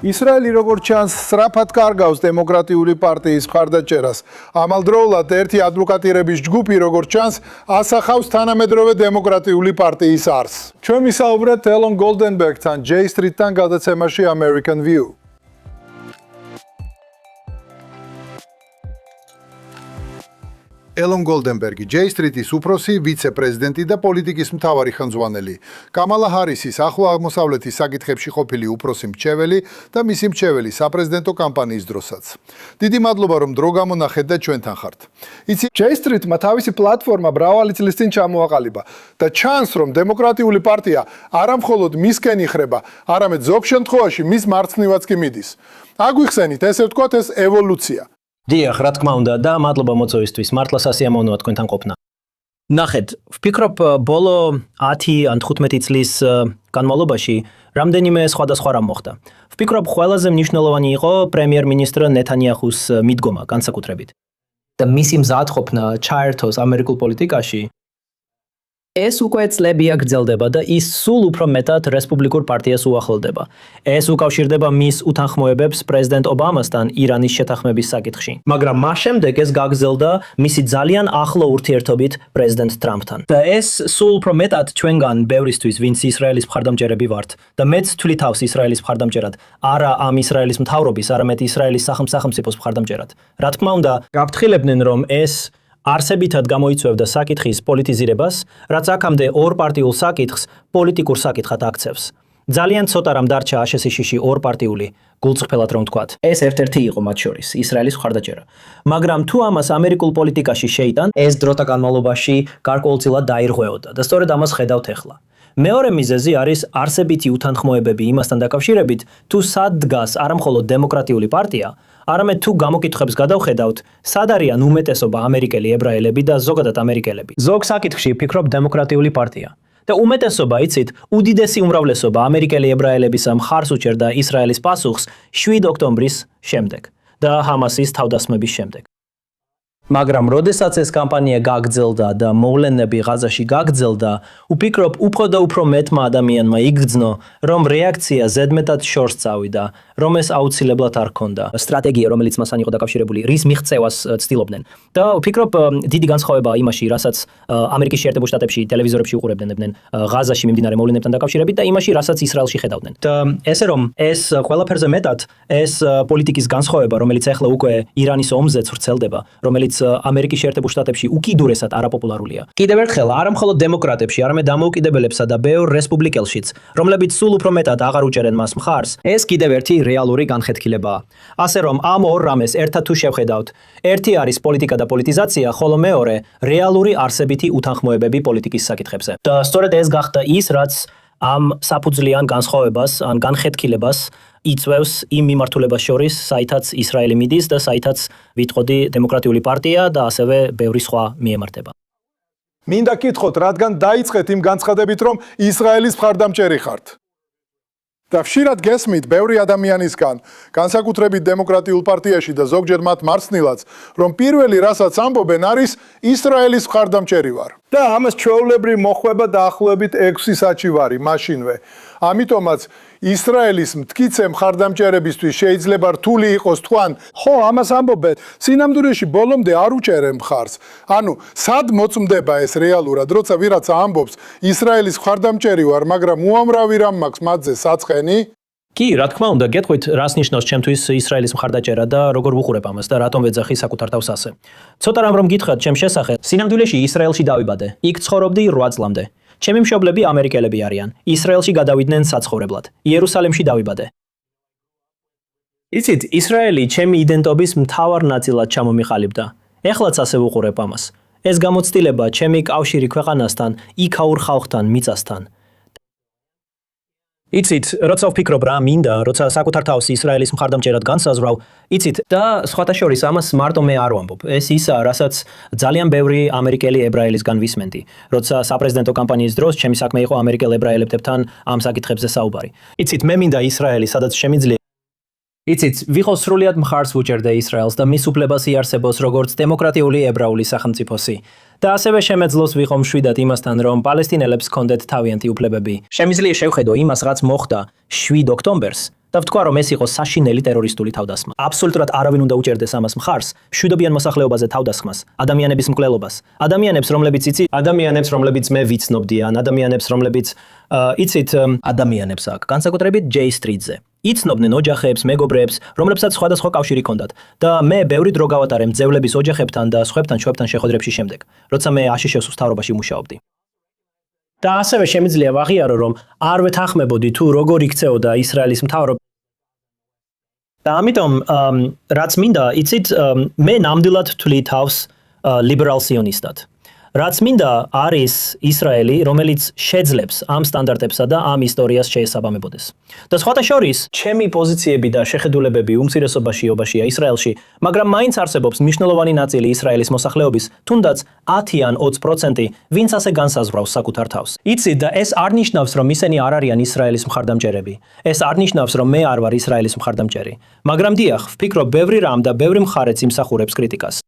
ისრაელი როგორც ჩანს, სწრაფად კარგავს დემოკრატიული პარტიის მხარდაჭერას. ამავდროულად ერთი ადვოკატირების ჯგუფი როგორც ჩანს, ასახავს თანამედროვე დემოკრატიული პარტიის არსს. ჩვენ ვისაუბრეთ ელონ გოლდენბერგთან, J Street-თან გადაცემაში American View. ელონ გოლდენბერგი, J Street-ის უფროსი, ვიცე-პრეზიდენტი და პოლიტიკის მთავარი ხელმძღვანელი. კამალა ჰარისის ახლო აღმოსავლეთის საკითხებში ყოფილი უფროსი მრჩეველი და მისი მრჩეველი საპრეზიდენტო კამპანიის დროსაც. დიდი მადლობა, რომ დრო გამონახეთ და ჩვენთან ხართ. იცი, J Street-მა თავისი პლატფორმა მრავალი წლის წინ ჩამოაყალიბა და ჩანს, რომ დემოკრატიული პარტია არა მხოლოდ მისკენ იხრება, არამედ ზოგ შემთხვევაში მის მარცხნივაც კი მიდის. აგვიხსენით, ესე ვთქვათ, ეს ევოლუცია. დიახ, რა თქმა უნდა და მადლობა მოწვევისთვის. მართლა სასიამოვნოა თქვენთან ყოფნა. ნახეთ, ვფიქრობ, ბოლო 10 ან 15 წლის განმავლობაში რამდენიმე სხვადასხვა რამ მოხდა. ვფიქრობ, ყველაზე მნიშვნელოვანი იყო პრემიერ-მინისტრ ნეთანიაჰუს მიდგომა განსაკუთრებით. და მისი მზადყოფნა ჩაერთოს ამერიკულ პოლიტიკაში. ეს უკვე წლებია გრძელდება და ის სულ უფრო მეტად რესპუბლიკურ პარტიას უახლოვდება. ეს უკავშირდება მის უთანხმოებებს პრეზიდენტ ობამასთან ირანის შეთანხმების საკითხში. მაგრამ მას შემდეგ ეს გაგრძელდა მისი ძალიან ახლო ურთიერთობით პრეზიდენტ ტრამპთან. და ეს სულ უფრო მეტად ჩვენგან ბევრისთვის, ვინც ისრაელის მხარდამჭერები ვართ და მეც თვლი თავს ისრაელის მხარდამჭერად, არა ამ ისრაელის მთავრობის, არამედ ისრაელის სახელმწიფოს მხარდამჭერად. რა თქმა უნდა, გაფრთხილებდნენ, რომ ეს არსებითად გამოიწვევდა საკითხის პოლიტიზირებას, რაც აქამდე ორ პარტიულ საკითხს პოლიტიკურ საკითხად აქცევს. ძალიან ცოტა რამ დარჩა აშშ-ში ორ პარტიული, გულწრფელად რომ ვთქვათ. ეს ერთ-ერთი იყო მათ შორის, ისრაელის მხარდაჭერა. მაგრამ თუ ამას ამერიკულ პოლიტიკაში შეიტან, ეს დროთა განმავლობაში გარკვეულწილად დაირღვეოდა და სწორედ ამას ხედავთ ახლა. მეორე მიზეზი არის არსებითი უთანხმოებები იმასთან დაკავშირებით, თუ სად დგას არა მხოლოდ დემოკრატიული პარტია, არამედ თუ გამოკითხვებს გადავხედავთ, სად არიან უმეტესობა ამერიკელი ებრაელები და ზოგადად ამერიკელები. ზოგ საკითხში ვფიქრობ დემოკრატიული პარტია. და უმეტესობა, იცით, უდიდესი უმრავლესობა ამერიკელი ებრაელების მხარს უჭერდა ისრაელის პასუხს 7 ოქტომბრის შემდეგ და ჰამასის თავდასხმების შემდეგ. მაგრამ როდესაც ეს კამპანია გაგრძელდა და მოვლენები ღაზაში გაგრძელდა, ვფიქრობ, უფრო და უფრო მეტმა ადამიანმა იგრძნო, რომ რეაქცია ზედმეტად შორს წავიდა, რომ ეს აუცილებლად არ ქონდა სტრატეგია, რომელიც მასთან იყო დაკავშირებული, რის მიღწევას ცდილობდნენ. და ვფიქრობ, დიდი განსხვავება იმაში, რასაც ამერიკის შეერთებულ შტატებში ტელევიზორებში უყურებდნენ ღაზაში მიმდინარე მოვლენებთან დაკავშირებით და იმაში, რასაც ისრაელში ხედავდნენ. და ესე რომ ეს ყველაფერზე მეტად ეს პოლიტიკის განსხვავება, რომელიც ახლა უკვე ირანის ომზეც ვრცელდება, რომელიც ამერიკის შეერთებულ შტატებში უკიდურესად არაპოპულარულია. კიდევ ერთხელ, არა მხოლოდ დემოკრატებში, არამედ დამოუკიდებელებსა და ბევრ რესპუბლიკელშიც, რომლებიც სულ უფრო მეტად აღარ უჭერენ მას მხარს, ეს კიდევ ერთი რეალური განხეთქილებაა. ასე რომ, ამ ორ რამეს ერთად თუ შევხედავთ, ერთი არის პოლიტიკა და პოლიტიზაცია, ხოლო მეორე რეალური არსებითი უთანხმოებები პოლიტიკის საკითხებზე. და სწორედ ეს გახდა ის, რაც ამ საფუძვლიან განსხვავებას ან განხეთქილებას იწვევს იმ მიმართულებას შორის, საითაც ისრაელი მიდის და საითაც ვიტყოდი დემოკრატიული პარტია და ასევე ბევრი სხვა მიემართება. მინდა კითხოთ, რადგან დაიწყეთ იმ განცხადებით, რომ ისრაელის მხარდამჭერი ხართ. და ხშირად გესმით ბევრი ადამიანისგან, განსაკუთრებით დემოკრატიულ პარტიაში და ზოგჯერ მათ მარცხნილაც, რომ პირველი, რასაც ამბობენ, არის ისრაელის მხარდამჭერი ვარ. და ამას ჩვეულებრივ მოხვება დაახლოებით 6 საჩივარი მაშინვე. ამიტომაც ისრაელის მტკიცე მხარდამჭერებისთვის შეიძლება რთული იყოს თქვან, ხო, ამას ამბობენ, სინამდვილეში ბოლომდე არ უჭერენ მხარს. ანუ, სად მოწმდება ეს რეალურად, როცა ვიღაცა ამბობს, ისრაელის მხარდამჭერი ვარ, მაგრამ უამრავი რამ მაქვს მათზე საწყენი? კი, რა თქმა უნდა, გეტყვით, რას ნიშნავს ჩემთვის ისრაელის მხარდაჭერა და როგორ ვუყურებ ამას და რატომ ვეძახი საკუთარ თავს ასე. ცოტა რამ რომ გითხრათ ჩემს შესახებ, სინამდვილეში ისრაელში დავიბადე. იქ ცხოვრობდი 8 წლამდე. ჩემი მშობლები ამერიკელები არიან. ისრაელში გადავიდნენ საცხოვრებლად. იერუსალიმში დავიბადე. იცით, ისრაელი ჩემი იდენტობის მთავარ ნაწილად ჩამომიყალიბდა. ეხლაც ასე ვუყურებ ამას. ეს გამოცდილება ჩემი კავშირი ქვეყანასთან, იქაურ ხალხთან, მიწასთან. იცით, როცა ვფიქრობ რა მინდა, როცა საკუთარ თავს ისრაელის მხარდამჭერად განსაზღვრავ, იცით, და სხვათა შორის ამას მარტო მე არ ვამბობ. ეს ისაა, რასაც ძალიან ბევრი ამერიკელი ებრაელისგან ვისმენდი. როცა საპრეზიდენტო კამპანიის დროს ჩემი საქმე იყო ამერიკელ ებრაელებთან ამ საკითხებზე საუბარი. იცით, მე მინდა ისრაელი, სადაც შემიძლია. იცით, ვიყო სრულიად მხარს ვუჭერდე ისრაელს და მის უფლებას იარსებოს როგორც დემოკრატიული ებრაული სახელმწიფოსი. და ასევე შემეძლოს ვიყო მშვიდად იმასთან, რომ პალესტინელებს ჰქონდეთ თავიანთი უფლებები. შემიძლია შევხედო იმას, რაც მოხდა 7 ოქტომბერს და ვთქვა, რომ ეს იყო საშინელი ტერორისტული თავდასხმა. აბსოლუტურად არავინ უნდა უჭერდეს ამას მხარს მშვიდობიან მოსახლეობაზე თავდასხმას, ადამიანების მკვლელობას, ადამიანებს, რომლებიც მე ვიცნობდი, ან ადამიანებს, რომლებიც იცით ადამიანებს აქ, განსაკუთრებით J Street-ზე. იცნობდნენ ოჯახებს, მეგობრებს, რომლებსაც სხვადასხვა კავშირი ჰქონდათ და მე ბევრი დრო გავატარე მძევლების ოჯახებთან და სხვებთან ჩვენთან შეხვედრებში შემდეგ, როცა მე აშშ-ის მთავრობაში მუშაობდი. და ასევე შემიძლია ვაღიარო, რომ არ ვეთანხმებოდი თუ როგორ იქცეოდა ისრაელის მთავრობა. და ამიტომ რაც მინდა, იცით, მე ნამდვილად ვთვლი თავს ლიბერალ სიონისტად. რაც მინდა არის ისრაელი, რომელიც შეძლებს ამ სტანდარტებსა და ამ ისტორიას შეესაბამებოდეს. და სხვათა შორის, ჩემი პოზიციები და შეხედულებები უმცირესობაშია ისრაელში, მაგრამ მაინც არსებობს მნიშვნელოვანი ნაწილი ისრაელის მოსახლეობის, თუნდაც 10 ან 20%, ვინც ასე განსაზღვრავს საკუთარ თავს. იცით, და ეს არ ნიშნავს, რომ ისინი არ არიან ისრაელის მხარდამჭერები. ეს არ ნიშნავს, რომ მე არ ვარ ისრაელის მხარდამჭერი. მაგრამ დიახ, ვფიქრობ, ბევრი რამ და ბევრი მხარეც იმსახურებს კრიტიკას.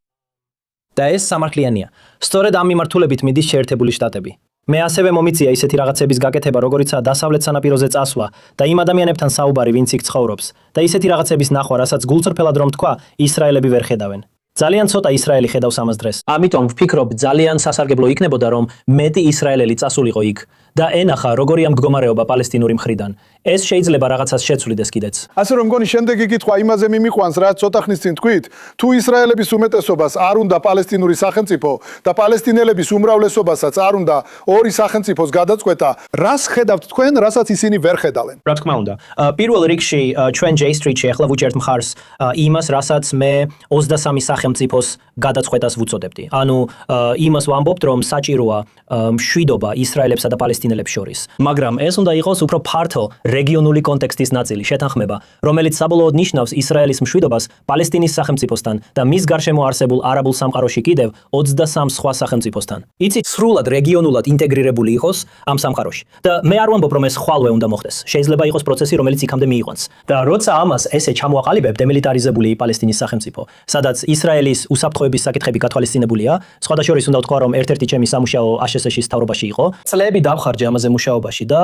და ეს სამართლიანია. სწორედ ამ მიმართულებით მიდის შეერთებული შტატები. მე ასევე მომიწია ისეთი რაღაცების გაკეთება, როგორიცაა დასავლეთ სანაპიროზე წასვლა და იმ ადამიანებთან საუბარი, ვინც იქ ცხოვრობს, და ისეთი რაღაცების ნახვა, რასაც გულწრფელად რომ თქვა, ისრაელები ვერ ხედავენ. ძალიან ცოტა ისრაელი ხედავს ამას დღეს. ამიტომ ვფიქრობ, ძალიან სასარგებლო იქნებოდა, რომ მეტი ისრაელელი წასულიყო იქ და ენახა, როგორია მდგომარეობა პალესტინური მხრიდან. ეს შეიძლება რაღაცას შეცვლიდეს კიდეც. ასე რომ მგონი შემდეგი კითხვა იმაზე მიმიყვანს, რაც ცოტა ხნის წინ თქვით, თუ ისრაელების უმეტესობას არ უნდა პალესტინური სახელმწიფო და პალესტინელების უმრავლესობასაც არ უნდა ორი სახელმწიფოს გადაწყვეტა, რას ხედავთ თქვენ, რასაც ისინი ვერ ხედავენ? რა თქმა უნდა. პირველ რიგში ჩვენ J Street-ში ახლა ვუჭერთ მხარს იმას, რასაც მე 23 სახელმწიფოს გადაწყვეტას ვუწოდებდი. ანუ იმას ვამბობთ, რომ საჭიროა მშვიდობა ისრაელებსა და პალესტინელებს შორის. მაგრამ ეს უნდა იყოს უფრო ფართო რეგიონული კონტექსტის ნაწილი, შეთანხმება, რომელიც საბოლოოდ ნიშნავს ისრაელის მშვიდობას პალესტინის სახელმწიფოსთან და მის გარშემო არსებულ არაბულ სამყაროში კიდევ 23 სხვა სახელმწიფოსთან. იცით, სრულად რეგიონულად ინტეგრირებული იყოს ამ სამყაროში. და მე არ ვამბობ, რომ ეს ხვალვე უნდა მოხდეს. შეიძლება იყოს პროცესი, რომელიც იქამდე მიიყვანს. და როცა ამას ესე ჩამოაყალიბებ დემილიტარიზებული პალესტინის სახელმწიფო, სადაც ისრაელის უსაფრთხოების საკითხები გათვალისწინებულია, სხვათა შორის უნდა ვთქვა, რომ ერთ-ერთი ჩემი სამუშაო აშშ-ის მთავრობაში იყო. წლები დავხარჯე ამაზე მუშაობაში და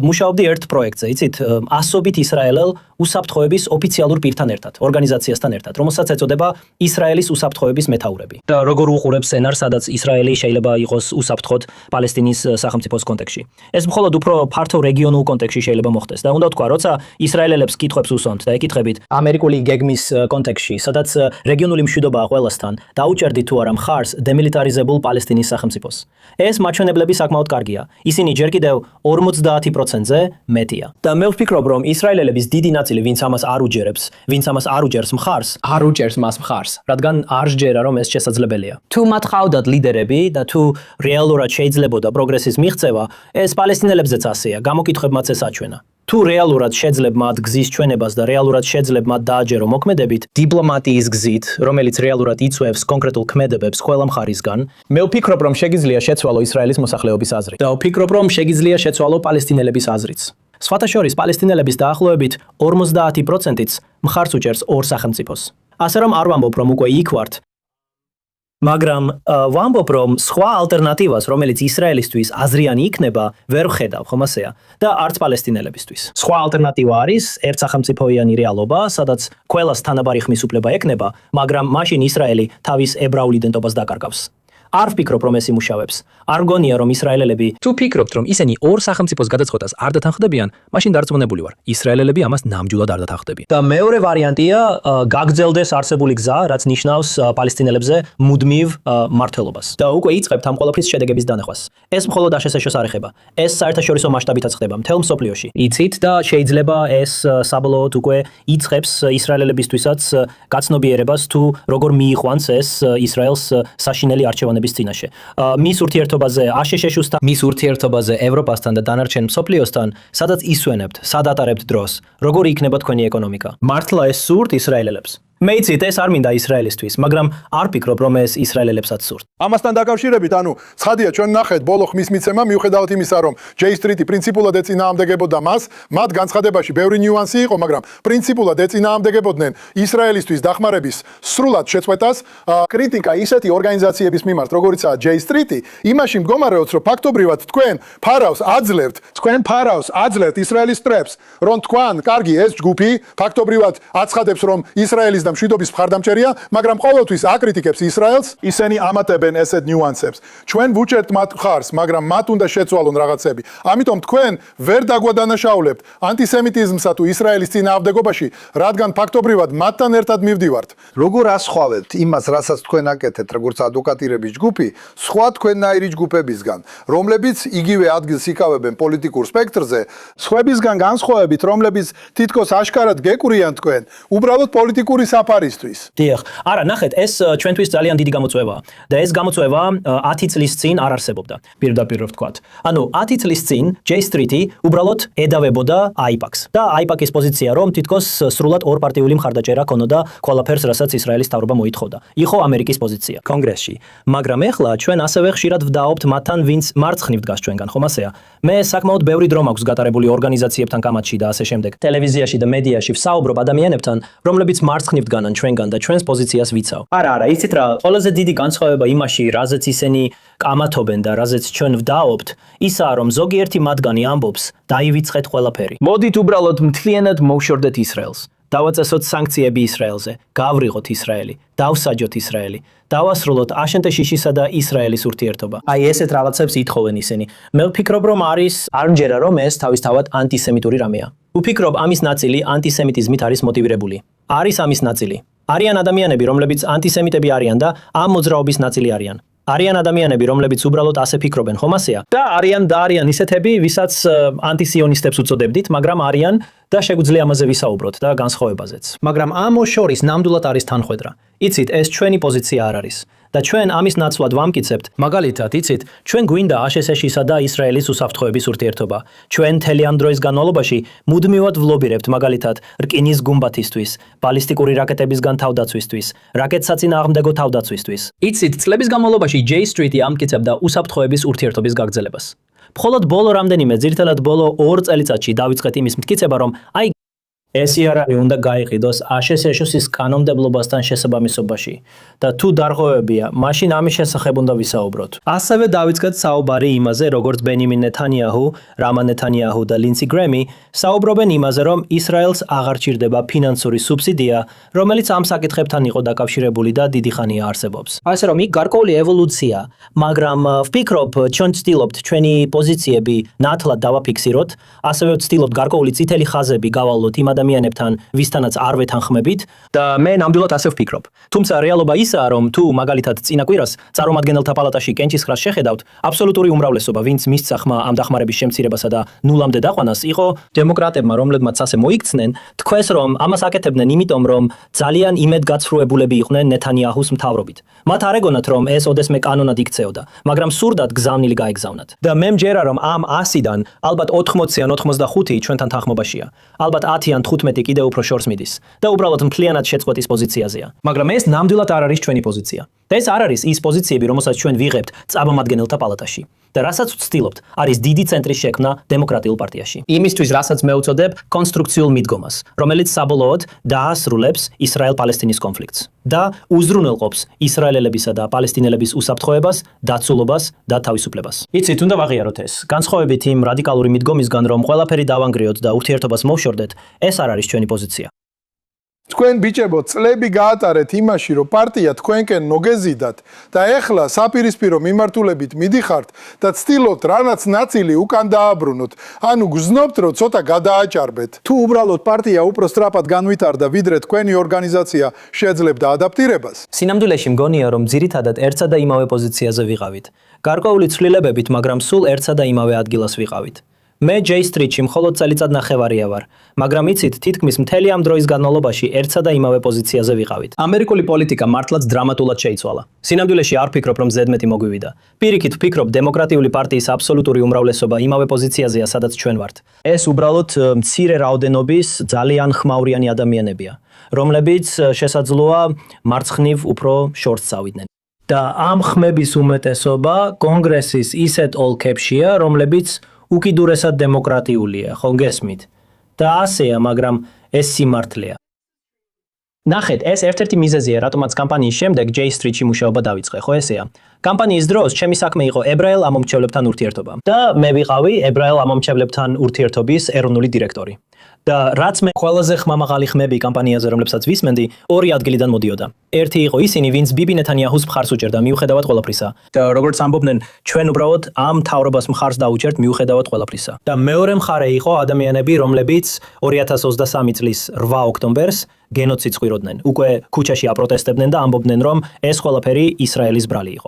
მუშაობდი ერთ პროექტზე, იცით, ასობით ისრაელელ უსაფრთხოების ოფიციალურ პირთან ერთად, ორგანიზაციასთან ერთად, რომელსაც ეწოდება ისრაელის უსაფრთხოების მეთაურები. და როგორ უყურებს სცენარს, სადაც ისრაელი შეიძლება იყოს უსაფრთხოდ პალესტინის სახელმწიფოს კონტექსტში. ეს მხოლოდ უფრო ფართო რეგიონულ კონტექსტში შეიძლება მოხდეს. და უნდა ვთქვა, როცა ისრაელელებს კითხვებს უსვამთ და ეკითხებით ამერიკული გეგმის კონტექსტში, სადაც რეგიონული მშვიდობაა ყველასთან, დაუჭერდით თუ არა მხარს დემილიტარიზებულ პალესტინის სახელმწიფოს. ეს მაჩვენებლები საკმაოდ კარგია. ისინი ჯერ კიდევ 50%-ზე მეტია. და მე ვფიქრობ, რომ ისრაელელების დიდი ნაწილი, ვინც ამას არ უჯერებს, ვინც ამას არ უჯერს მხარს, არ უჯერს მას მხარს, რადგან არ სჯერა, რომ ეს შესაძლებელია. თუ მათ ყავდათ ლიდერები და თუ რეალურად შეიძლებოდა პროგრესის მიღწევა, ეს პალესტინელებზეც ასეა, გამოკითხვებმაც ეს აჩვენა. თუ რეალურად შეძლებ მათ გზის ჩვენებას და რეალურად შეძლებ მათ დააჯერო მოქმედებით, დიპლომატიის გზით, რომელიც რეალურად იწვევს კონკრეტულ ქმედებებს ყველა მხარისგან, მე ვფიქრობ, რომ შეგიძლია შეცვალო ისრაელის მოსახლეობის აზრი. და ვფიქრობ, რომ შეგიძლია შეცვალო პალესტინელების აზრიც. სხვათა შორის პალესტინელების დაახლოებით 50%-იც მხარს უჭერს ორ სახელმწიფოს. ასე რომ არ ვამბობ, რომ უკვე იქ ვართ, მაგრამ ვამბობ, რომ სხვა ალტერნატივას, რომელიც ისრაელისთვის აზრიანი იქნება, ვერ ვხედავ, ხომ ასეა? და არც პალესტინელებისთვის. სხვა ალტერნატივა არის ერთსახელმწიფოიანი რეალობა, სადაც ყველას თანაბარი ხმის უფლება ექნება, მაგრამ მაშინ ისრაელი თავის ებრაულ იდენტობას დაკარგავს. არ ვფიქრობ, რომ ეს იმუშავებს. არ მგონია, რომ ისრაელელები თუ ფიქრობთ, რომ ისინი ორ სახელმწიფოს გადაწყვეტას არ დათანხმდებიან, მაშინ დარწმუნებული ვარ, ისრაელელები ამას ნამდვილად არ დათანხმდებიან. და მეორე ვარიანტია, გაგრძელდეს არსებული გზა, რაც ნიშნავს პალესტინელებზე მუდმივ მართლობას. და უკვე იწყებთ ამ ყველაფრის შედეგების დანახვას. ეს მხოლოდ აშშ-ს არ ეხება. ეს საერთაშორისო მასშტაბითაც ხდება მთელ მსოფლიოში. იცით და შეიძლება ეს საბოლოოდ უკვე იწყებს ისრაელელებისთვისაც გაცნობიერებას თუ როგორ მიიყვანს ეს ისრაელს საშინელი არჩევანების წინაშე. მის ურთიერთობაზე აშშ-შუსთან, მის ურთიერთობაზე ევროპასთან და დანარჩენ მსოფლიოსთან, სადაც ისვენებთ, სად ატარებთ დროს, როგორი იქნება თქვენი ეკონომიკა. მართლა ეს სურთ ისრაელელებს. მეიცით ეს არ მინდა ისრაელისთვის, მაგრამ არ ფიქრობ რომ ეს ისრაელელებსაც სურთ. ამასთან დაკავშირებით, ცხადია ჩვენ ნახეთ ბოლო ხმის მიცემა მიუხედავად იმისა, რომ J Street-ი პრინციპულად ეწინააღმდეგებოდა მას, მათ განცხადებაში ბევრი ნიუანსი იყო, მაგრამ პრინციპულად ეწინააღმდეგებოდნენ ისრაელისთვის დახმარების სრულად შეწყვეტას. კრიტიკა ისეთი ორგანიზაციების მიმართ, როგორიცაა J Street-ი, იმაში მდგომარეობს, რომ ფაქტობრივად თქვენ ფარავს აძლევთ ისრაელის სტრებს, რომ თქვენ, კარგი, ეს ჯგუფი ფაქტობრივად აცხადებს, რომ ისრაელის და მშვიდობის მხარდამჭერია, მაგრამ ყოველთვის აკრიტიკებს ისრაელს, ისინი ამატებენ ესეთ ნიუანსებს. ჩვენ ვუჭერთ მათ მხარს, მაგრამ მათ უნდა შეცვალონ რაღაცები. ამიტომ თქვენ ვერ დაგვადანაშაულებთ ანტისემიტიზმსა თუ ისრაელის წინააღმდეგობაში, რადგან ფაქტობრივად მათთან ერთად მივდივართ. როგორ ასხვავებთ იმას, რასაც თქვენ აკეთებთ, როგორც ადვოკატირების ჯგუფი, სხვა თქვენნაირი ჯგუფებისგან, რომლებიც იგივე ადგილს იკავებენ პოლიტიკურ სპექტრზე, სხვებისგან განსხვავებით, რომლებიც თითქოს აშკარად გეკვრიან თქვენ, უბრალოდ პოლიტიკური საფარისთვის. დიახ, არა, ნახეთ, ეს ჩვენთვის ძალიან დიდი გამოწვევაა და ეს გამოწვევა 10 წლის წინ არ არსებობდა. პირდაპირ ვთქვათ. ანუ 10 წლის წინ J Street-ი უბრალოდ ედავებოდა AIPAC-ს და AIPAC-ის პოზიცია რომ თითქოს სრულად ორპარტიული მხარდაჭერა ქონოდა ყველაფერს, რასაც ისრაელის თავრობა მოითხოვდა. იყო ამერიკის პოზიცია კონგრესში. მაგრამ ეხლა ჩვენ ასევე ხშირად ვდაობთ მათთან, ვინც მარცხნივ დგას ჩვენგან, ხომ ასეა? მე საკმაოდ ბევრი დრო მაქვს გატარებული ორგანიზაციებთან კამათში და ასე შემდეგ. ტელევიზიაში და მედიაში ვსაუბრობ ადამიანებთან, რომლებიც მარცხნივ დგანან ჩვენგან და ჩვენს პოზიციას ვიცავ. არა, იცით რა, ყველაზე დიდი განსხვავება იმაში, რაზეც ისინი კამათობენ და რაზეც ჩვენ ვდაობთ, ისაა, რომ ზოგიერთი მათგანი ამბობს, დაივიწყეთ ყველაფერი. მოდით უბრალოდ მთლიანად მოვშორდეთ ისრაელს. დავაწესოთ სანქციები ისრაელზე, გავრიღოთ ისრაელი, დავსაჯოთ ისრაელი, დავასრულოთ აშენტე-შიშისა და ისრაელის ურთიერთობა. აი ესეთ რაღაცებს ითხოვენ ისინი. მე ვფიქრობ, რომ არ მჯერა, რომ ეს თავისთავად ანტისემიტური რამეა. ვფიქრობ, ამის ნაწილი ანტისემიტიზმით არის მოტივირებული. არის ამის ნაწილი. არიან ადამიანები, რომლებიც ანტისემიტები არიან და ამ მოძრაობის ნაწილი არიან. არიან ადამიანები, რომლებიც უბრალოდ ასე ფიქრობენ, ხომ ასეა? და არიან ისეთები, ვისაც ანტისიონისტებს უწოდებდით, მაგრამ არიან და შეგვიძლია ამაზე ვისაუბროთ და განსხვავებაზეც. მაგრამ ამ შორის ნამდვილად არის თანხვედრა. იცით, ეს ჩვენი პოზიცია არ არის. და ჩვენ ამის ნაცვლად ვამკიცებთ, მაგალითად, იცით, ჩვენ გვინდა აშშ-ისა და ისრაელის უსაფრთხოების ურთიერთობა. ჩვენ მთელი ამ დროის განმავლობაში მუდმივად ვლობირებთ, მაგალითად, რკინის გუმბათისთვის, ბალისტიკური რაკეტებისგან თავდაცვისთვის, რაკეტსაწინააღმდეგო თავდაცვისთვის. იცით, წლების განმავლობაში J Street-ი ამკიცებდა უსაფრთხოების ურთიერთობის გაგრძელებას. მხოლოდ ბოლო რამდენიმე, ძირითადად ბოლო 2 წელიწადში დავიწყეთ იმის მტკიცება, რომ ეს იარაღი უნდა გაიყიდოს აშშ-ის კანონმდებლობასთან შესაბამისობაში და თუ დარღვევებია, მაშინ ამის შესახებ უნდა ვისაუბროთ. ასევე დავიწყეთ საუბარი იმაზე, როგორც ბენიმინ ნეთანიაჰუ, რამა ნეთანიაჰუ და ლინსი გრემი საუბრობენ იმაზე, რომ ისრაელს აღარ ჭირდება ფინანსური სუბსიდია, რომელიც ამ საკითხებთან იყო დაკავშირებული და დიდი ხანია არსებობს. ასე რომ, იქ გარკვეული ევოლუცია, მაგრამ ვფიქრობ, ჩვენ ვცდილობთ ჩვენი პოზიციები ნათლად დავაფიქსიროთ, ასევე ვცდილობთ გარკვეული წითელი ხაზები გავალოთ იმ ადამიანებთან, ვისთანაც არ ვეთანხმებით და მე ნამდვილად ასე ვფიქრობ. თუმცა რეალობა ისაა, რომ თუ მაგალითად წინა კვირას წარმომადგენელთა პალატაში კენჭისყრას შეხედავთ, აბსოლუტური უმრავლესობა, ვინც მისცა ხმა ამ დახმარების შემცირებასა და ნულამდე დაყვანას, იყო დემოკრატებმა, რომლებმაც ასე მოიქცნენ, თქვეს, რომ ამას აკეთებდნენ იმიტომ, რომ ძალიან იმედგაცრუებულები იყვნენ ნეთანიაჰუს მთავრობით. მათ არ ეგონათ, რომ ეს ოდესმე კანონად იქცეოდა, მაგრამ სურდათ გზავნილი გაეგზავნათ. და მე მჯერა, რომ ამ 100-დან ალბათ 80 ან 85 ჩვენთან თანხმობაშია. ალბათ 10 ან 15 კიდევ უფრო შორს მიდის და უბრალოდ მთლიანად შეწყვეტის პოზიციაზეა. მაგრამ ეს ნამდვილად არ არის ჩვენი პოზიცია. და ეს არ არის ის პოზიციები, რომელსაც ჩვენ ვიღებთ წარმომადგენელთა პალატაში. და რასაც ვცდილობთ, არის დიდი ცენტრის შექმნა დემოკრატიულ პარტიაში. იმისთვის, რასაც მე ვწოდებ კონსტრუქციულ მიდგომას, რომელიც საბოლოოდ დაასრულებს ისრაელ-პალესტინის კონფლიქტს და უზრუნველყოფს ისრაელელებისა და პალესტინელების უსაფრთხოებას, დაცულობას და თავისუფლებას. იცით, უნდა ვაღიაროთ ეს. განსხვავებით იმ რადიკალური მიდგომისგან, რომ ყველაფერი დავანგრიოთ და ურთიერთობას მოვშორდეთ, ეს არ არის ჩვენი პოზიცია. თქვენ ბიჭებო, წლები გაატარეთ იმაში, რომ პარტია თქვენკენ მოგეზიდათ და ეხლა საპირისპირო მიმართულებით მიდიხართ და ცდილობთ რანაც ნაწილი უკან დააბრუნოთ. ანუ გრძნობთ, რომ ცოტა გადააჭარბეთ. თუ უბრალოდ პარტია უფრო სწრაფად განვითარდა, ვიდრე თქვენი ორგანიზაცია შეძლებდა ადაპტირებას. სინამდვილეში მგონია, რომ ძირითადად ერთსა და იმავე პოზიციაზე ვიყავით. გარკვეული ცვლილებებით, მაგრამ სულ ერთსა და იმავე ადგილას ვიყავით. მე J Street-ში მხოლოდ წელიწად ნახევარია ვარ, მაგრამ იცით, თითქმის მთელი ამ დროის განმავლობაში ერთსა და იმავე პოზიციაზე ვიყავით. ამერიკული პოლიტიკა მართლაც დრამატულად შეიცვალა. სინამდვილეში არ ვფიქრობ, რომ ზედმეტი მოგვივიდა. პირიქით ვფიქრობ, დემოკრატიული პარტიის აბსოლუტური უმრავლესობა იმავე პოზიციაზეა, სადაც ჩვენ ვართ. ეს უბრალოდ მცირე რაოდენობის ძალიან ხმაურიანი ადამიანებია, რომლებიც შესაძლოა მარცხნივ უფრო შორს წავიდნენ. და ამ ხმების უმეტესობა კონგრესის ისეთ ოლქებშია, რომლებიც უკიდურესად დემოკრატიულია, ხო გესმით? და ასეა, მაგრამ ეს სიმართლეა. ნახეთ, ეს ერთ-ერთი მიზეზია, რატომაც კამპანიის შემდეგ J Street-ში მუშაობა დავიწყე, ხო ესეა? კამპანიის დროს ჩემი საქმე იყო ებრაელ ამომრჩევლებთან ურთიერთობა და მე ვიყავი ებრაელ ამომრჩევლებთან ურთიერთობის ეროვნული დირექტორი. და რაც მე ყველაზე ხმამაღალი ხმები კამპანიაზე, რომლებსაც ვისმენდი, ორი ადგილიდან მოდიოდა. ერთი იყო ისინი, ვინც ბიბი ნეთანიაჰუს მხარს უჭერდა მიუხედავად ყველაფრისა. და როგორც ამბობდნენ, ჩვენ უბრალოდ ამ მთავრობას მხარს დაუჭერთ მიუხედავად ყველაფრისა. და მეორე მხარე იყო ადამიანები, რომლებიც 2023 წლის 8 ოქტომბერს გენოციდს ხვიროდნენ. უკვე ქუჩაში აპროტესტებდნენ და ამბობდნენ, რომ ეს ყველაფერი ისრაელის ბრალი იყო.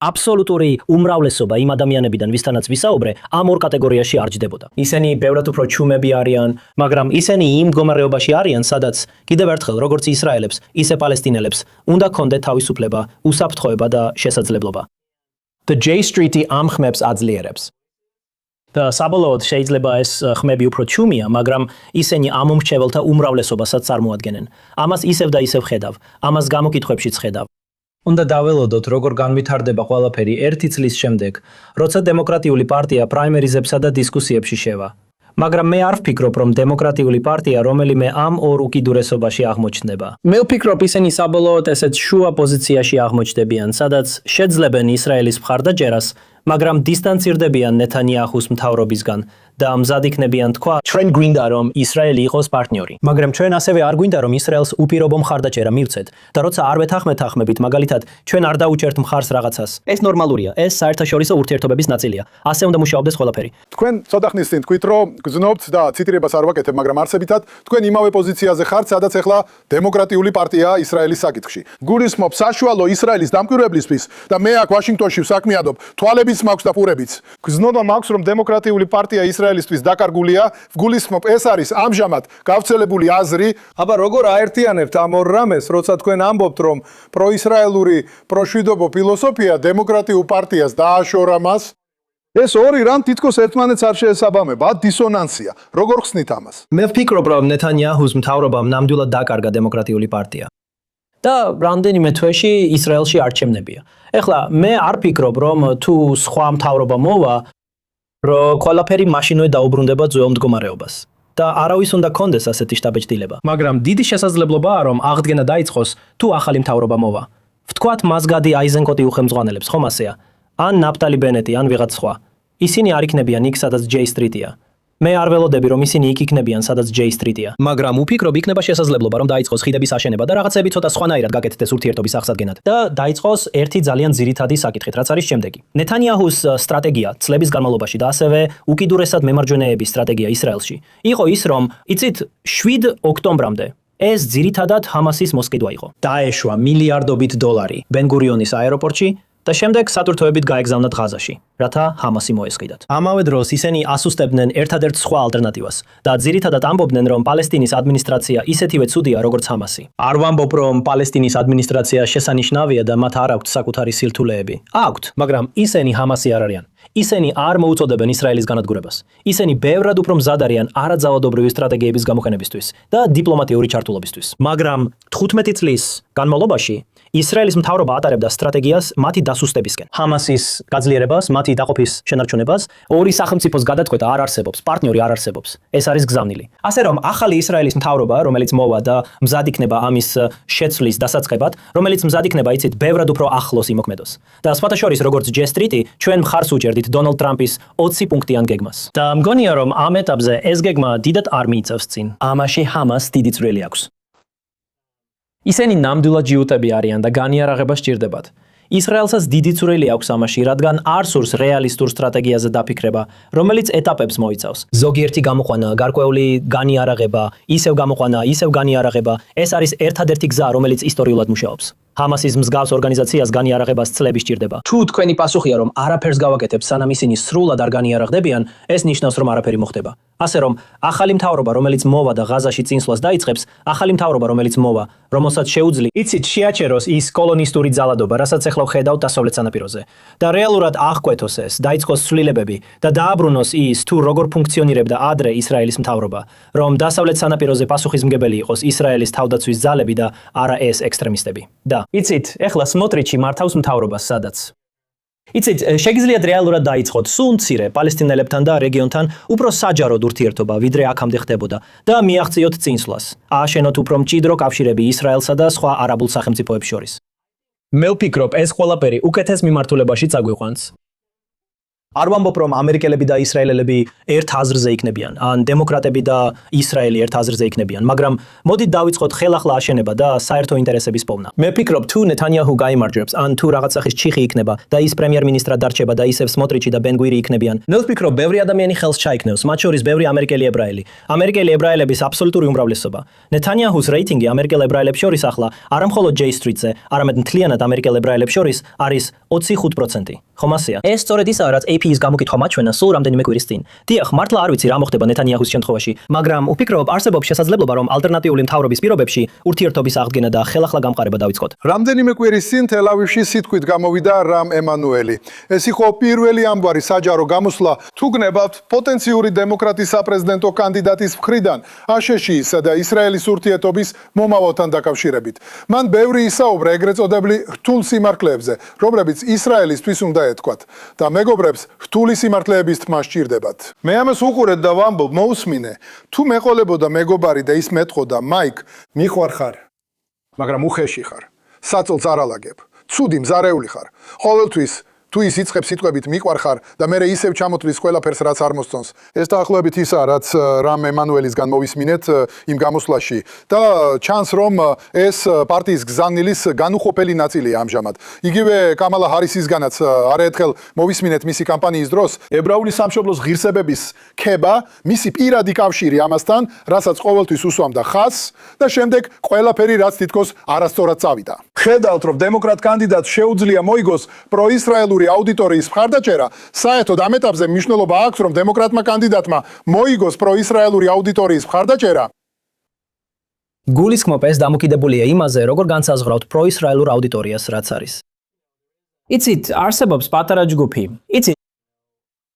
აბსოლუტური უმრავლესობა იმ ადამიანებიდან, ვისთანაც ვისაუბრე, ამ ორ კატეგორიაში არ ჯდებოდა. ისინი ბევრად უფრო ჩუმები არიან, მაგრამ ისინი იმ მდგომარეობაში არიან, სადაც კიდევ ერთხელ, როგორც ისრაელებს, ისე პალესტინელებს, უნდა ქონდეთ თავისუფლება, უსაფრთხოება და შესაძლებლობა. The J Street-ი ამ ხმებს აძლიერებს. და საბოლოოდ შეიძლება ეს ხმები უფრო ჩუმია, მაგრამ ისინი ამომრჩეველთა უმრავლესობასაც წარმოადგენენ. ამას ისევ და ისევ ხედავ, ამას გამოკითხვებშიც ხედავ. უნდა დაველოდოთ, როგორ განვითარდება ყველაფერი 1 წლის შემდეგ, როცა დემოკრატიული პარტია პრაიმერიზებსა და დისკუსიებში შევა. მაგრამ მე არ ვფიქრობ, რომ დემოკრატიული პარტია რომელიმე ამ ორ უკიდურესობაში აღმოჩნდება. მე ვფიქრობ, ისინი საბოლოოდ ესეთ შუა პოზიციაში აღმოჩნდებიან, სადაც შეძლებენ ისრაელის მხარდაჭერას, მაგრამ დისტანცირდებიან ნეთანიაჰუს მთავრობისგან და მზად იქნებიან თქვა, ჩვენ გვინდა რომ ისრაელი იყოს პარტნიორი. მაგრამ ჩვენ ასევე არ გვინდა რომ ისრაელს უპირობო მხარდაჭერა მივცეთ და როცა არ ვეთანხმებით, მაგალითად, ჩვენ არ დაუჭერთ მხარს რაღაცას. ეს ნორმალურია, ეს საერთაშორისო ურთიერთობების ნაწილია. ასე უნდა მუშაობდეს ყველაფერი. თქვენ ცოტა ხნის წინ თქვით, რომ გზნობთ და ციტირებას არ ვაკეთებ, მაგრამ არსებითად თქვენ იმავე პოზიციაზე ხართ, სადაც ახლა დემოკრატიული პარტია ისრაელის საკითხში. გულისხმობ საშუალო ისრაელის დამკვირვებლისთვის და მე აქ ვაშინგტონში ვსაქმეადობ, თვალებიც მაქვს და პურებიც. გზნობა მაქვს, რომ დემოკრატიული პარტია ისრაელისთვის დაკარგულია, ვგულისხმობ, ეს არის ამჟამად გავრცელებული აზრი. აბა როგორ აერთიანებთ ამ ორ რამეს, როცა თქვენ ამბობთ, რომ პროისრაელური პროშვიდობო ფილოსოფია დემოკრატიულ პარტიას დააშორა მას? ეს ორი რამ თითქოს ერთმანეთს არ შეესაბამება, დისონანსია. როგორ ხსნით ამას? მე ვფიქრობ, რომ ნეთანიაჰუს მთავრობამ ნამდვილად დაკარგა დემოკრატიული პარტია. და რამდენიმე თვეში ისრაელში არჩევნებია. ეხლა მე არ ვფიქრობ, რომ თუ სხვა მთავრობა მოვა, რომ ყველაფერი მაშინვე დაუბრუნდება ძველ მდგომარეობას. და არავის უნდა კონდეს ასეთი შთაბეჭდილება. მაგრამ დიდი შესაძლებლობაა, რომ აღდგენა დაიწყოს, თუ ახალი მთავრობა მოვა. ვთქვათ, მას გადი აიზენკოტი უხელმძღვანელებს, ხომ ასეა? ან ნაფტალი ბენეტი, ან ვიღაც სხვა. ისინი არ იქნებიან იქ, სადაც J Street-ია. მე არ ველოდები, რომ ისინი იქ იქნებიან, სადაც J Street-ია. მაგრამ ვფიქრობ, იქნება შესაძლებლობა, რომ დაიწყოს ხიდების აშენება და რაღაცები ცოტა სხვანაირად გაკეთდეს ურთიერთობის აღსადგენად. და დაიწყოს ერთი ძალიან ძირითადი საკითხით, რაც არის შემდეგი. ნეთანიაჰუს სტრატეგია წლების განმავლობაში და ასევე უკიდურესად მემარჯვენეების სტრატეგია ისრაელში იყო ის, რომ იცით 7 ოქტომბრამდე ეს ძირითადად ჰამასის მოსყიდვა იყო. დაეშვა მილიარდობით დოლარი ბენ-გურიონის აეროპორტში და შემდეგ სატვირთოებით გაეგზავნათ ღაზაში, რათა ჰამასი მოესყიდათ. ამავე დროს ისინი ასუსტებდნენ ერთადერთ სხვა ალტერნატივას და ძირითადად ამბობდნენ, რომ პალესტინის ადმინისტრაცია ისეთივე ცუდია, როგორც ჰამასი. არ ვამბობ, რომ პალესტინის ადმინისტრაცია შესანიშნავია და მათ არ აქვთ საკუთარი სირთულეები. აქვთ, მაგრამ ისინი ჰამასი არ არიან. ისინი არ მოუწოდებენ ისრაელის განადგურებას. ისინი ბევრად უფრო მზად არიან არაძავადობრივი სტრატეგიების გამოყენებისთვის და დიპლომატიური ჩართულობისთვის. მაგრამ 15 წლის განმავლობაში ისრაელის მთავრობა ატარებდა სტრატეგიას მათი დასუსტებისკენ. ჰამასის გაძლიერებას, მათი დაყოფის შენარჩუნებას, ორი სახელმწიფოს გადაწყვეტა არ არსებობს, პარტნიორი არ არსებობს. ეს არის გზავნილი. ასე რომ ახალი ისრაელის მთავრობა, რომელიც მოვა და მზად იქნება ამის შეცვლის დასაწყებად, რომელიც მზად იქნება იცით ბევრად უფრო ახლოს იმოქმედოს. და სხვათა შორის როგორც J Street-ი, ჩვენ მხარს უჭერდით დონალდ ტრამპის 20 პუნქტიან გეგმას. და მგონია რომ ამ ეტაპზე ეს გეგმა დიდად არ მიიწევს წინ. ამაში ჰამას დიდი წვლილი აქვს. ისინი ნამდვილად ჯიუტები არიან და განიარაღება სჭირდებათ. ისრაელსაც დიდი წვლილი აქვს ამაში, რადგან არ სურს რეალისტურ სტრატეგიაზე დაფიქრება, რომელიც ეტაპებს მოიცავს. ზოგიერთი გამოყვანა, გარკვეული განიარაღება, ისევ გამოყვანა, ისევ განიარაღება, ეს არის ერთადერთი გზა, რომელიც ისტორიულად მუშაობს. ჰამასის მსგავს ორგანიზაციას განიარაღებას წლები სჭირდება. თუ თქვენი პასუხია, რომ არაფერს გავაკეთებთ, სანამ ისინი სრულად არ განიარაღდებიან, ეს ნიშნავს, რომ არაფერი მოხდება. ასე რომ, ახალი მთავრობა, რომელიც მოვა და ღაზაში წინსვლას დაიწყებს, ახალი მთავრობა, რომელიც მოვა, რომელსაც შეუძლია, იცით, შეაჩეროს ის კოლონისტური ძალადობა, რასაც ახლა ვხედავთ დასავლეთ სანაპიროზე. და რეალურად აღკვეთოს ეს, დაიწყოს ცვლილებები და დააბრუნოს ის, თუ როგორ ფუნქციონირებდა ადრე ისრაელის მთავრობა, რომ დასავლეთ სანაპიროზე პასუხისმგებელი იყოს ისრაელის თავდაცვის ძალები და არა ეს ექსტრემისტები. და იცით, ახლა სმოტრიჩი მართავს მთავრობას სადაც. იცით, შეგიძლიათ რეალურად დაიწყოთ სულ მცირე პალესტინელებთან და რეგიონთან უფრო საჯაროდ ურთიერთობა, ვიდრე აქამდე ხდებოდა და მიაღწიოთ წინსვლას. ააშენოთ უფრო მჭიდრო კავშირები ისრაელსა და სხვა არაბულ სახელმწიფოებს შორის. მე ვფიქრობ, ეს ყველაფერი უკეთეს მიმართულებაში წაგვიყვანს. არ ვამბობ, რომ ამერიკელები და ისრაელელები ერთ აზრზე იქნებიან, ან დემოკრატები და ისრაელი ერთ აზრზე იქნებიან, მაგრამ მოდით დავიწყოთ ხელახლა აშენება და საერთო ინტერესების პოვნა. მე ვფიქრობ, თუ ნეთანიაჰუ გაიმარჯვებს, ან თუ რაღაც სახის ჩიხი იქნება და ის პრემიერ-მინისტრად დარჩება და ისევ სმოტრიჩი და ბენ-გვირი იქნებიან, მე ვფიქრობ, ბევრი ადამიანი ხელს ჩაიქნევს, მათ შორის ბევრი ამერიკელი ებრაელი. ამერიკელი ებრაელების აბსოლუტური უმრავლესობა. ნეთანიაჰუს რეიტინგი ამერიკელ ებრაელებს შორის ახლა არა მხოლოდ J Street-ზე, არამედ მთლიანად ამერიკელ ებრაელებს შორის არის 25%. ხომ ასეა? ეს სწორედ ისაა, რაც AP-ის გამოკითხვა მაჩვენა სულ რამდენიმე კვირის წინ. დიახ, მართლა არ ვიცი რა მოხდება ნეთანიაჰუს შემთხვევაში, მაგრამ ვფიქრობ, არსებობს შესაძლებლობა, რომ ალტერნატიული მთავრობის პირობებში ურთიერთობის აღდგენა და ხელახლა გამყარება დავიწყოთ. რამდენიმე კვირის წინ თელ-ავივში სიტყვით გამოვიდა რამ ემანუელი. ეს იყო პირველი ამგვარი საჯარო გამოსვლა, თუ გნებავთ პოტენციური დემოკრატის საპრეზიდენტო კანდიდატის მხრიდან აშშ-ისა და ისრაელის ურთიერთობის მომავალთან დაკავშირებით. მან ბევრი ისაუბრა ეგრეთ წოდებული რთულ სიმართლეებზე, რომლებიც ისრაელისთვის უნდა ეთქვათ და მეგობრებს რთული სიმართლეების თმა სჭირდებათ. მე ამას უყურეთ და ვამბობ, მოусმინე, თუ მეყოლებოდა მეგობარი და ის მეტყოდა, მაიკ, მიყვარხარ, მაგრამ უხეში ხარ. საწოლს არ ალაგებ. ცუდი მზარეული ხარ. ყოველთვის თუ ის იწყებს სიტყვებით მიყვარხარ და მე ისევ ჩამოთვლის ყველაფერს რაც არ მოსწონს. ეს დაახლოებით ისაა, რაც რამ ემანუელისგან მოვისმინეთ იმ გამოსვლაში და ჩანს რომ ეს პარტიის გზავნილის განუყოფელი ნაწილია ამჟამად. იგივე კამალა ჰარისისგანაც არაერთხელ მოვისმინეთ მისი კამპანიის დროს ებრაული სამშობლოს ღირსებების ქება, მისი პირადი კავშირი ამასთან, რასაც ყოველთვის უსვამდა ხაზს და შემდეგ ყველაფერი რაც თითქოს არასწორად წავიდა. ხედავთ რომ დემოკრატ კანდიდატს შეუძლია მოიგოს პროისრაელური აუდიტორიის მხარდაჭერა, საერთოდ ამ ეტაპზე მნიშვნელობა აქვს, რომ დემოკრატმა კანდიდატმა მოიგოს პროისრაელური აუდიტორიის მხარდაჭერა. გულისხმობ ეს დამოკიდებულია იმაზე, როგორ განსაზღვრავთ პროისრაელურ აუდიტორიას, რაც არის. იცით, არსებობს პატარა ჯგუფი. იცით,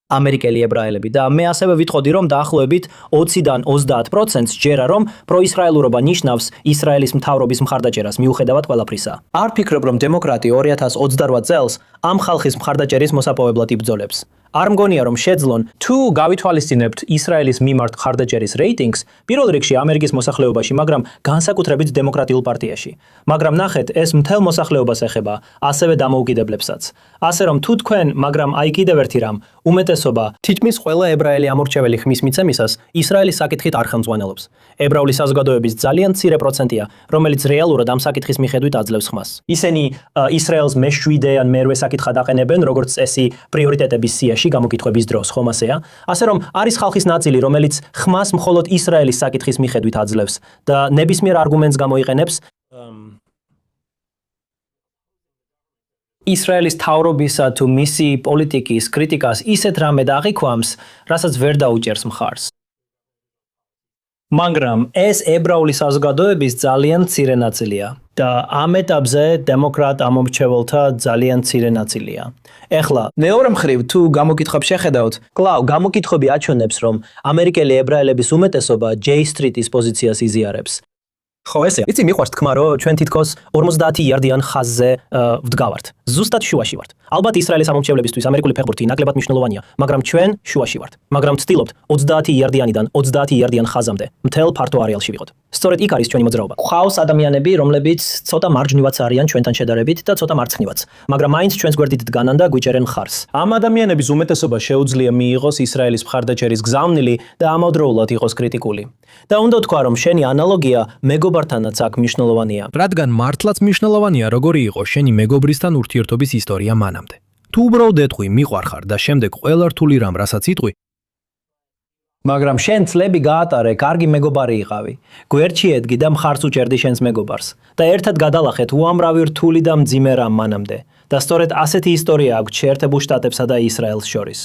ამერიკელი ებრაელები და მე ასევე ვიტყოდი, რომ დაახლოებით 20-დან 30%-ს ჯერა, რომ პროისრაელურობა ნიშნავს ისრაელის მთავრობის მხარდაჭერას მიუხედავად ყველაფრისა. არ ფიქრობ, რომ დემოკრატი 2028 წელს ამ ხალხის მხარდაჭერის მოსაპოვებლად იბრძოლებს. არ მგონია, რომ შეძლონ, თუ გავითვალისწინებთ ისრაელის მიმართ მხარდაჭერის რეიტინგს, პირველ რიგში ამერიკის მოსახლეობაში, მაგრამ განსაკუთრებით დემოკრატიულ პარტიაში. მაგრამ ნახეთ, ეს მთელ მოსახლეობას ეხება, ასევე დამოუკიდებლებსაც. ასე რომ თუ თქვენ, მაგრამ აი კიდევ ერთი რამ, უმეტესობა, თითქმის ყველა ებრაელი ამორჩეველი ხმის მიცემისას ისრაელის საკითხით არ ხელმძღვანელობს. ებრაული საზოგადოების ძალიან მცირე პროცენტია, რომელიც რეალურად ამ საკითხის მიხედვით აძლევს ხმას. ისინი ისრაელს მე-7 ან მე-8 საკითხად აყენებენ, როგორც წესი პრიორიტეტების სიაში გამოკითხვების დროს, ხომ ასეა? ასე რომ არის ხალხის ნაწილი, რომელიც ხმას მხოლოდ ისრაელის საკითხის მიხედვით აძლევს და ნებისმიერ არგუმენტს გამოიყენებს ისრაელის თავრობისა თუ მისი პოლიტიკის კრიტიკას ისეთ რამედ აღიქვამს, რასაც ვერ დაუჭერს მხარს. მაგრამ ეს ებრაული საზოგადოების ძალიან მცირე ნაწილია და ამ ეტაპზე დემოკრატ ამომრჩეველთა ძალიან მცირე ნაწილია. ეხლა, მეორე მხრივ, თუ გამოკითხვებს შეხედავთ, კлау, გამოკითხვები აჩვენებს, რომ ამერიკელი ებრაელების უმეტესობა J Street-ის პოზიციას იზიარებს. ხო, ესეა. იცი, მიყვარს თქმა, რომ ჩვენ თითქოს 50 იარდიან ხაზზე ვდგავართ. ზუსტად შუაში ვართ. ალბათ ისრაელის ამომრჩევლებისთვის ამერიკული ფეხბურთი ნაკლებად მნიშვნელოვანია, მაგრამ ჩვენ შუაში ვართ. მაგრამ ვცდილობთ 30 იარდიანიდან 30 იარდიან ხაზამდე მთელ ფართო არეალში ვიყოთ. სწორედ იქ არის ჩვენი მოძრაობა. ყავს ადამიანები, რომლებიც ცოტა მარჯვნივაც არიან ჩვენთან შედარებით და ცოტა მარცხნივაც, მაგრამ მაინც ჩვენს გვერდით დგანან და გვიჭერენ ხარს. ამ ადამიანების უმეტესობა შეუძლია მიიღოს ისრაელის მხარდაჭერის გზავნილი და ამავდროულად იყოს კრიტიკული. და უნდა ვთქვა, რომ შენი ანალოგია მეგობართანაც აქ მნიშვნელოვანია. რადგან მართლაც მნიშვნელოვანია, როგორი იყო შენი მეგობრისთან ურთიერთობის ისტორია მანამდე. თუ უბრალოდ ეთყვი მიყვარხარ და შემდეგ ყველა რთული რამ, რასაც იტყვი, მაგრამ შენ წლები გაატარე, კარგი მეგობარი იყავი. გვერდში ედგი და მხარს უჭერდი შენს მეგობარს და ერთად გადალახეთ უამრავი რთული და მძიმე რამ მანამდე. და სწორედ ასეთი ისტორია აქვს შეერთებულ შტატებსა და ისრაელს შორის.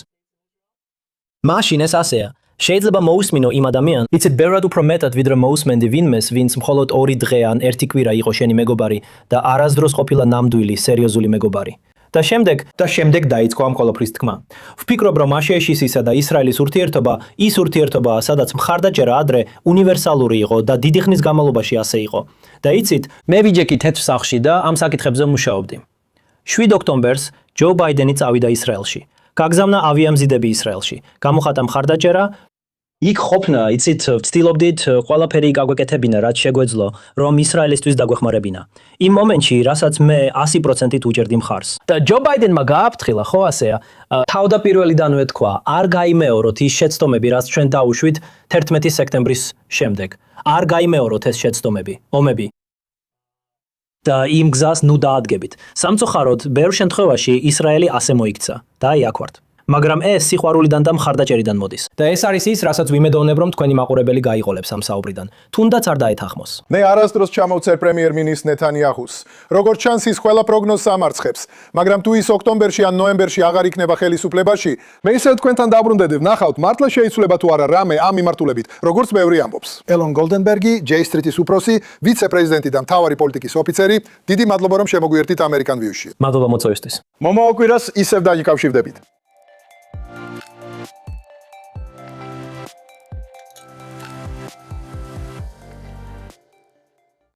მაშინ ეს ასეა. შეიძლება მოусმინო იმ ადამიანს, იცით ბევრად უფრო მეტად ვიდრე მოусმენდი ვინმეს, ვინც მხოლოდ 2 დღე ან 1 კვირა იყო შენი მეგობარი და არასდროს ყოფილა ნამდვილი, სერიოზული მეგობარი. და შემდეგ დაიწყო ამ ყველაფრის თქმა. ვფიქრობ, რომ აშეშისისა და ისრაელის ურთიერთობა ის ურთიერთობაა, სადაც მხარდაჭერა ადრე უნივერსალური იყო და დიდი ხნის განმავლობაში ასე იყო. და იცით, მე ვიჯექი თეთრ სახლში და ამ საკითხებზე მუშაობდი. 7 ოქტომბერს ჯო ბაიდენი წავიდა ისრაელში. გაგზავნა ავიამზიდები ისრაელში. გამოხატა მხარდაჭერა. იქ ყოფნა, იცით, ვცდილობდით ყველაფერი გაგვეკეთებინა, რაც შეგვეძლო, რომ ისრაელისთვის დაგვეხმარებინა. იმ მომენტში, რასაც მე 100%-ით უჭერდი მხარს. და ჯო ბაიდენმა გააფრთხილა, ხო ასეა, თავდაპირველიდანვე თქვა, არ გაიმეოროთ ის შეცდომები, რაც ჩვენ დაუშვით 11 სექტემბრის შემდეგ. არ გაიმეოროთ ეს შეცდომები, ომები. და იმ გზას ნუ დაადგებით. სამწუხაროდ, ბევრ შემთხვევაში ისრაელი ასე მოიქცა და აი აქ ვართ. მაგრამ ეს სიყვარულიდან და მხარდაჭერიდან მოდის. და ეს არის ის, რასაც ვიმედოვნებ, რომ თქვენი მაყურებელი გაიყოლებს ამ საუბრიდან. თუნდაც არ დაეთანხმოს. მე არასდროს ჩამოვწერ პრემიერ-მინისტრ ნეთანიაჰუს. როგორც ჩანს, ის ყველა პროგნოზს ამარცხებს, მაგრამ თუ ის ოქტომბერში ან ნოემბერში აღარ იქნება ხელისუფლებაში, მე ისე თქვენთან დაბრუნდები, ვნახავთ, მართლა შეიცვლება თუ არა რამე ამ მიმართულებით, როგორც ბევრი ამბობს. ელონ გოლდენბერგი, J Street-ის უფროსი, ვიცე-პრეზიდენტი და მთავარი პოლიტიკის ოფიცერი, დიდი მადლობა რომ შემოგვიერთდით American View-ში. მადლობა მოწვევისთვის. მომავალ კვირას ისევ დაიკავშირდებით.